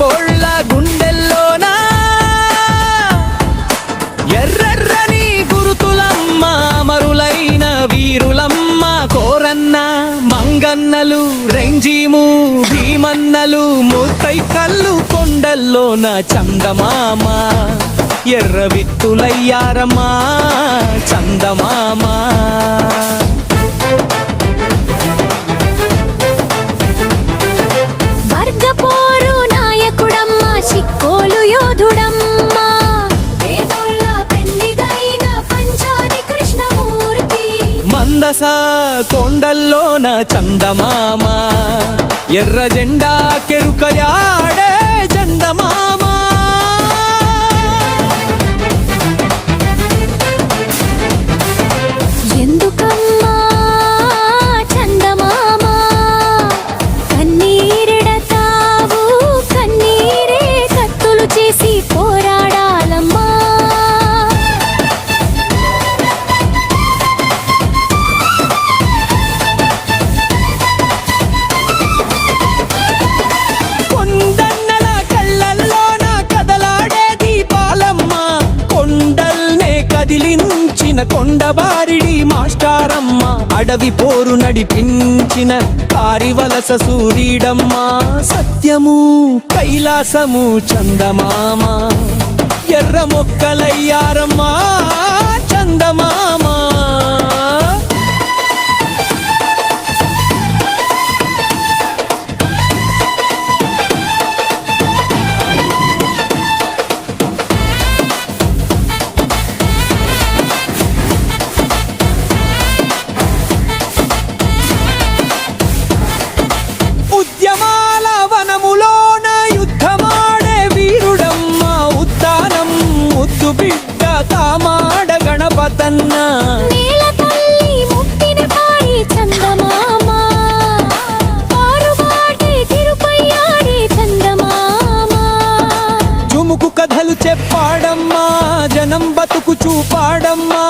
గొప్పోళ్ళ గుండెల్లోనా ఎర్రెర్రని గురుతులమ్మ అమరులైన వీరులమ్మ కోరన్న మంగన్నలు రెంజీము భీమన్నలు ముత్తై కల్లు కొండల్లోన చందమామ ఎర్ర విత్తులయ్యారమ్మా చందమామ వర్గపోరు నాయకుడమ్మ సిక్కోలు యోధుడమ్మ పేదోళ్ళ పెన్నిదైన పంచాది కృష్ణమూర్తి మందస కొండల్లోన చందమామ ఎర్ర జెండా కెరుకయాడే చందమామ ఎందుకమ్మా చందమామ కన్నీరెడతావు కన్నీరే కత్తులు చేసి పోరాడాలమ్మా కొండన్నల కళ్ళల్లోన కదలాడే దీపాలమ్మ కొండల్నే కదిలించిన కొండబారిడి మాస్టారమ్మ అడవి పోరు నడిపించిన కారివలస సూర్యుడమ్మ సత్యము కైలాసము చందమామ ఎర్ర మొక్కలయ్యారమ్మా చందమామ ఉద్యమాల వనములోన యుద్ధమాడే వీరుడమ్మ ఉద్దానం ముద్దు బిడ్డ తామాడ గణపతన్న నేల తల్లి ముక్తిని పాడి చందమామ పారుబాటి తిరుపయ్యాడి చందమామ జుముకు కథలు చెప్పాడమ్మా జనం బతుకు చూపాడమ్మా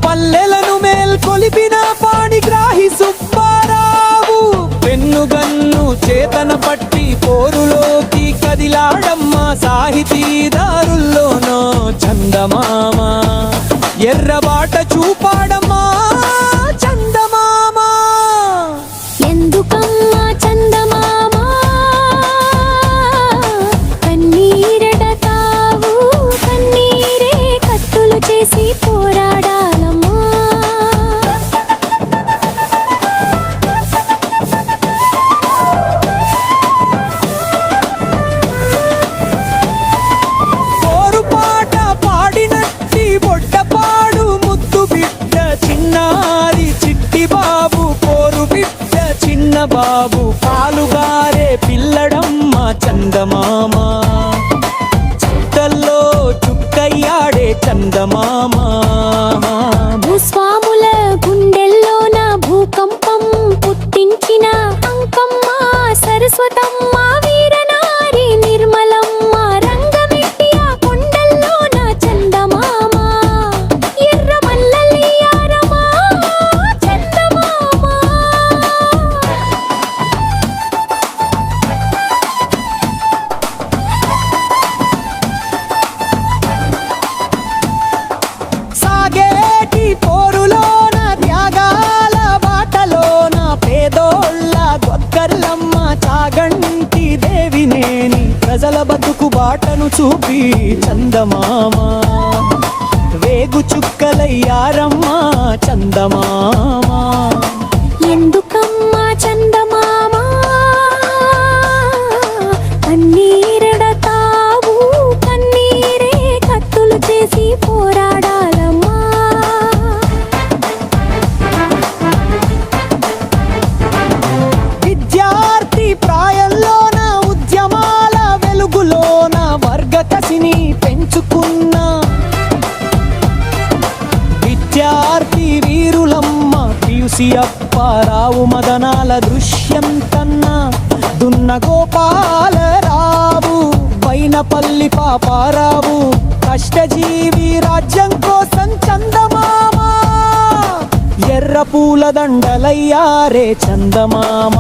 పల్లెలను మేల్కొలిపిన పాణిగ్రాహి సుబ్బారావు పెన్నుగన్ను చేతన పట్టి పోరులోకి కదిలాడమ్మా సాహితీదారుల్లోనో చందమామ ఎర్రబాట చూపాడమ్మా చందమామ ఎందుకమ్మా చందమామ కన్నీరెడతావు కన్నీరే కత్తులు చేసి పోరాడాలమ్మా పోరుపాట పాడినట్టి బొడ్డపాడు ముద్దు బిడ్డ చిన్నారి చిట్టి బాబు పోరు బిడ్డ చిన్న బాబు పాలుగారే పిల్లడమ్మ చందమామ చుట్టల్లో చుక్కయ్యాడే చందమామ భూస్వాముల గుండెల్లోన భూకంపం పుట్టించిన అంకమ్మ సరస్వతమ్మ వీరనారి నిర్మలమ్మ రంగమెట్టి ఆ కొండల్లోన చందమామ ఎర్ర మల్లెలయ్యారమ్మా చందమామ సాగేటి పోరులోన త్యాగాల బాటలోన పేదోళ్ళ గొక్కర్లమ్మ చాగంటి దేవినేని ప్రజల బతుకు బాటను చూపి చందమామ వేగు చుక్కలయ్యారమ్మా చందమామ ఎందుకమ్మా చందమామ కన్నీరెడతావు కన్నీరే కత్తులు చేసి పోరాడాలమ్మా విద్యార్థి ప్రాయంలోన ఉద్యమాల వెలుగులోన వర్గ కసిని పెంచుకున్న విద్యార్థి వీరులమ్మ పియుసి అప్పారావు మదనాల దృశ్యం కన్నా దున్న గోపాలరావు వైనపల్లి పాపారావు కష్టజీవి రాజ్యం కోసం చందమామ ఎర్ర పూల దండలయ్యారే చందమామ